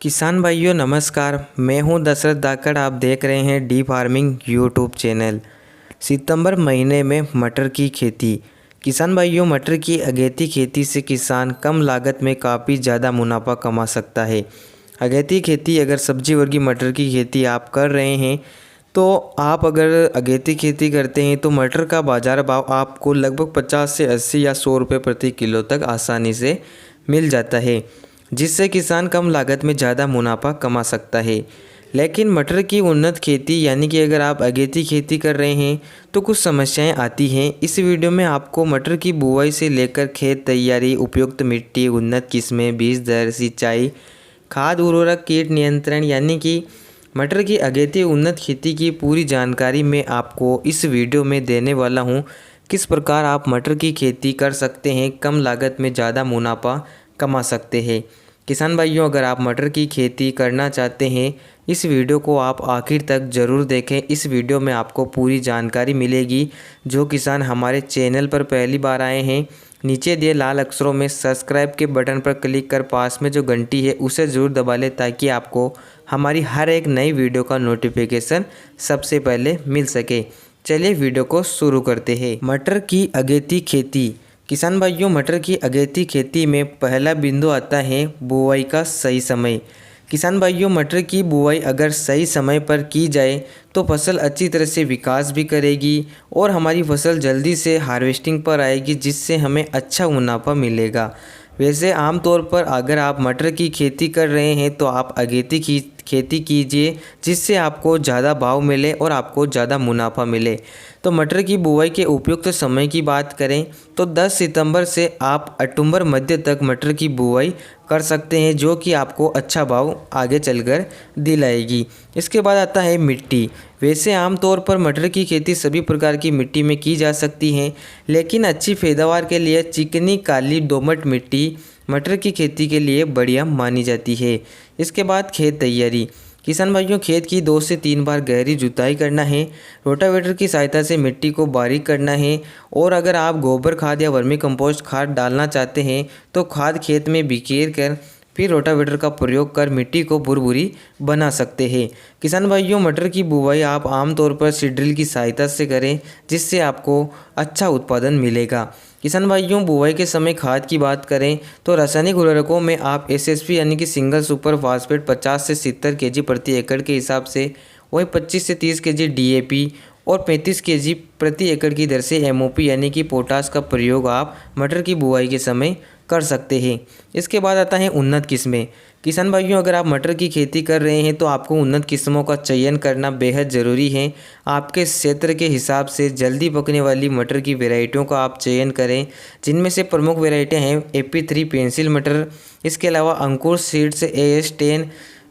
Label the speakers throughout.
Speaker 1: किसान भाइयों नमस्कार। मैं हूं दशरथ धाकड़। आप देख रहे हैं डी फार्मिंग यूट्यूब चैनल। सितंबर महीने में मटर की खेती। किसान भाइयों, मटर की अगेती खेती से किसान कम लागत में काफ़ी ज़्यादा मुनाफा कमा सकता है। अगेती खेती, अगर सब्जी वर्गीय मटर की खेती आप कर रहे हैं तो आप अगर अगेती खेती करते हैं तो मटर का बाज़ार भाव आपको लगभग 50 से 80 या 100 रुपये प्रति किलो तक आसानी से मिल जाता है, जिससे किसान कम लागत में ज़्यादा मुनाफा कमा सकता है। लेकिन मटर की उन्नत खेती यानी कि अगर आप अगेती खेती कर रहे हैं तो कुछ समस्याएं आती हैं। इस वीडियो में आपको मटर की बुवाई से लेकर खेत तैयारी, उपयुक्त मिट्टी, उन्नत किस्में, बीज दर, सिंचाई, खाद, उर्वरक, कीट नियंत्रण यानी कि मटर की अगेती उन्नत खेती की पूरी जानकारी मैं आपको इस वीडियो में देने वाला हूँ। किस प्रकार आप मटर की खेती कर सकते हैं, कम लागत में ज़्यादा मुनाफा कमा सकते हैं। किसान भाइयों, अगर आप मटर की खेती करना चाहते हैं, इस वीडियो को आप आखिर तक ज़रूर देखें। इस वीडियो में आपको पूरी जानकारी मिलेगी। जो किसान हमारे चैनल पर पहली बार आए हैं, नीचे दिए लाल अक्षरों में सब्सक्राइब के बटन पर क्लिक कर पास में जो घंटी है उसे ज़रूर दबा लें, ताकि आपको हमारी हर एक नई वीडियो का नोटिफिकेशन सबसे पहले मिल सके। चलिए वीडियो को शुरू करते हैं। मटर की अगेती खेती। किसान भाइयों, मटर की अगेती खेती में पहला बिंदु आता है बुआई का सही समय। किसान भाइयों, मटर की बुआई अगर सही समय पर की जाए तो फसल अच्छी तरह से विकास भी करेगी और हमारी फसल जल्दी से हार्वेस्टिंग पर आएगी, जिससे हमें अच्छा मुनाफा मिलेगा। वैसे आमतौर पर अगर आप मटर की खेती कर रहे हैं तो आप अगेती की खेती कीजिए, जिससे आपको ज़्यादा भाव मिले और आपको ज़्यादा मुनाफा मिले। तो मटर की बुवाई के उपयुक्त समय की बात करें तो 10 सितंबर से आप अक्टूबर मध्य तक मटर की बुवाई कर सकते हैं, जो कि आपको अच्छा भाव आगे चलकर दिलाएगी। इसके बाद आता है मिट्टी। वैसे आमतौर पर मटर की खेती सभी प्रकार की मिट्टी में की जा सकती है, लेकिन अच्छी पैदावार के लिए चिकनी काली दोमट मिट्टी मटर की खेती के लिए बढ़िया मानी जाती है। इसके बाद खेत तैयारी। किसान भाइयों, खेत की 2 से 3 बार गहरी जुताई करना है। रोटावेटर की सहायता से मिट्टी को बारीक करना है। और अगर आप गोबर खाद या वर्मी कंपोस्ट खाद डालना चाहते हैं तो खाद खेत में बिखेर कर फिर रोटावेटर का प्रयोग कर मिट्टी को भुरभुरी बना सकते हैं। किसान भाइयों, मटर की बुवाई आप आमतौर पर सीड ड्रिल की सहायता से करें, जिससे आपको अच्छा उत्पादन मिलेगा। किसान भाइयों, बुवाई के समय खाद की बात करें तो रासायनिक उर्वरकों में आप एसएसपी यानी कि सिंगल सुपर फास्फेट 50 से 70 केजी प्रति एकड़ के हिसाब से, वही 25 से 30 केजी डीएपी और 35 केजी प्रति एकड़ की दर से एमओपी यानी कि पोटास का प्रयोग आप मटर की बुवाई के समय कर सकते हैं। इसके बाद आता है उन्नत किस्में। किसान भाइयों, अगर आप मटर की खेती कर रहे हैं तो आपको उन्नत किस्मों का चयन करना बेहद ज़रूरी है। आपके क्षेत्र के हिसाब से जल्दी पकने वाली मटर की वैरायटियों का आप चयन करें, जिनमें से प्रमुख वैरायटियाँ हैं AP3 पेंसिल मटर। इसके अलावा Ankur seeds AS10,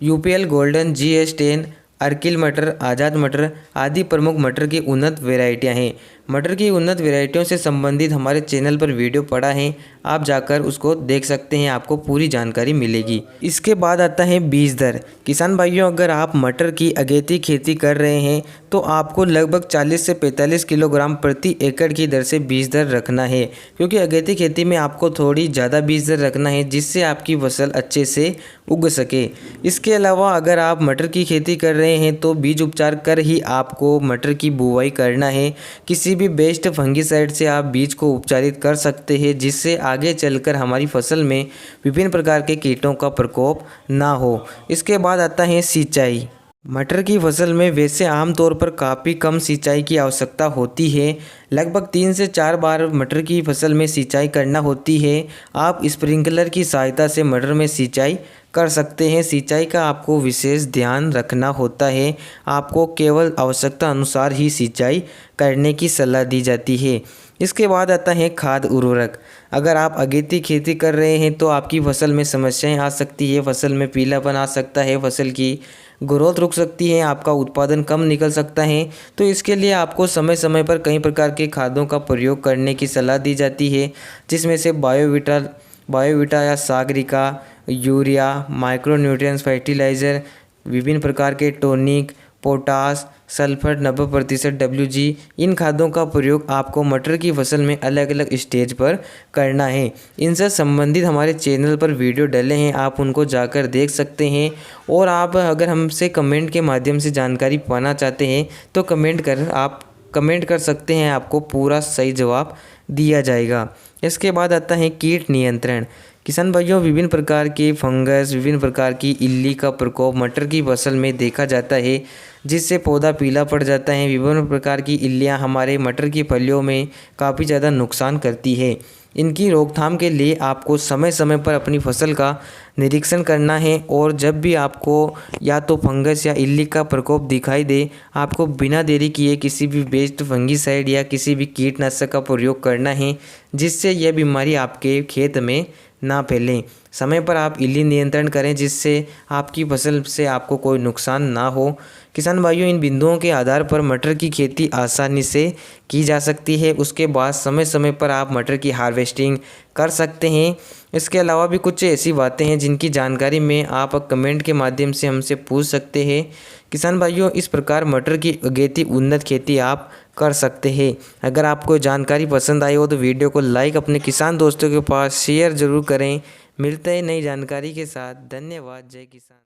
Speaker 1: UPL golden, GS10, Arkel मटर, आज़ाद मटर आदि प्रमुख मटर की उन्नत वैरायटियाँ हैं। मटर की उन्नत वैरायटियों से संबंधित हमारे चैनल पर वीडियो पड़ा है, आप जाकर उसको देख सकते हैं, आपको पूरी जानकारी मिलेगी। इसके बाद आता है बीज दर। किसान भाइयों, अगर आप मटर की अगेती खेती कर रहे हैं तो आपको लगभग 40 से 45 किलोग्राम प्रति एकड़ की दर से बीज दर रखना है, क्योंकि अगेती खेती में आपको थोड़ी ज़्यादा बीज दर रखना है, जिससे आपकी फसल अच्छे से उग सके। इसके अलावा अगर आप मटर की खेती कर रहे हैं तो बीज उपचार कर ही आपको मटर की बुवाई करना है। किसी भी बेस्ट फंगिसाइड से आप बीज को उपचारित कर सकते हैं, जिससे आगे चलकर हमारी फसल में विभिन्न प्रकार के कीटों का प्रकोप ना हो। इसके बाद आता है सिंचाई। मटर की फसल में वैसे आमतौर पर काफ़ी कम सिंचाई की आवश्यकता होती है। लगभग 3 से 4 बार मटर की फसल में सिंचाई करना होती है। आप स्प्रिंकलर की सहायता से मटर में सिंचाई कर सकते हैं। सिंचाई का आपको विशेष ध्यान रखना होता है। आपको केवल आवश्यकता अनुसार ही सिंचाई करने की सलाह दी जाती है। इसके बाद आता है खाद उर्वरक। अगर आप अगेती खेती कर रहे हैं तो आपकी फसल में समस्याएं आ सकती है। फसल में पीलापन आ सकता है, फसल की ग्रोथ रुक सकती है, आपका उत्पादन कम निकल सकता है। तो इसके लिए आपको समय समय पर कई प्रकार के खादों का प्रयोग करने की सलाह दी जाती है, जिसमें से बायोविटा या सागरिका, यूरिया, माइक्रोन्यूट्रिएंट्स फर्टिलाइज़र, विभिन्न प्रकार के टॉनिक पोटास, सल्फर 90% WG, इन खादों का प्रयोग आपको मटर की फसल में अलग अलग स्टेज पर करना है। इनसे संबंधित हमारे चैनल पर वीडियो डले हैं, आप उनको जाकर देख सकते हैं। और आप अगर हमसे कमेंट के माध्यम से जानकारी पाना चाहते हैं तो कमेंट कर सकते हैं, आपको पूरा सही जवाब दिया जाएगा। इसके बाद आता है कीट नियंत्रण। किसान भाइयों, विभिन्न प्रकार के फंगस, विभिन्न प्रकार की इल्ली का प्रकोप मटर की फसल में देखा जाता है, जिससे पौधा पीला पड़ जाता है। विभिन्न प्रकार की इल्लियां हमारे मटर की फलियों में काफ़ी ज़्यादा नुकसान करती है। इनकी रोकथाम के लिए आपको समय समय पर अपनी फसल का निरीक्षण करना है, और जब भी आपको या तो फंगस या इल्ली का प्रकोप दिखाई दे, आपको बिना देरी किए किसी भी बेस्ड फंगीसाइड या किसी भी कीटनाशक का प्रयोग करना है, जिससे यह बीमारी आपके खेत में ना फैलें। समय पर आप इल्ली नियंत्रण करें, जिससे आपकी फसल से आपको कोई नुकसान ना हो। किसान भाइयों, इन बिंदुओं के आधार पर मटर की खेती आसानी से की जा सकती है। उसके बाद समय समय पर आप मटर की हार्वेस्टिंग कर सकते हैं। इसके अलावा भी कुछ ऐसी बातें हैं जिनकी जानकारी में आप कमेंट के माध्यम से हमसे पूछ सकते हैं। किसान भाइयों, इस प्रकार मटर की अगेती उन्नत खेती आप कर सकते हैं। अगर आपको जानकारी पसंद आई हो तो वीडियो को लाइक, अपने किसान दोस्तों के पास शेयर ज़रूर करें। मिलते हैं नई जानकारी के साथ। धन्यवाद। जय किसान।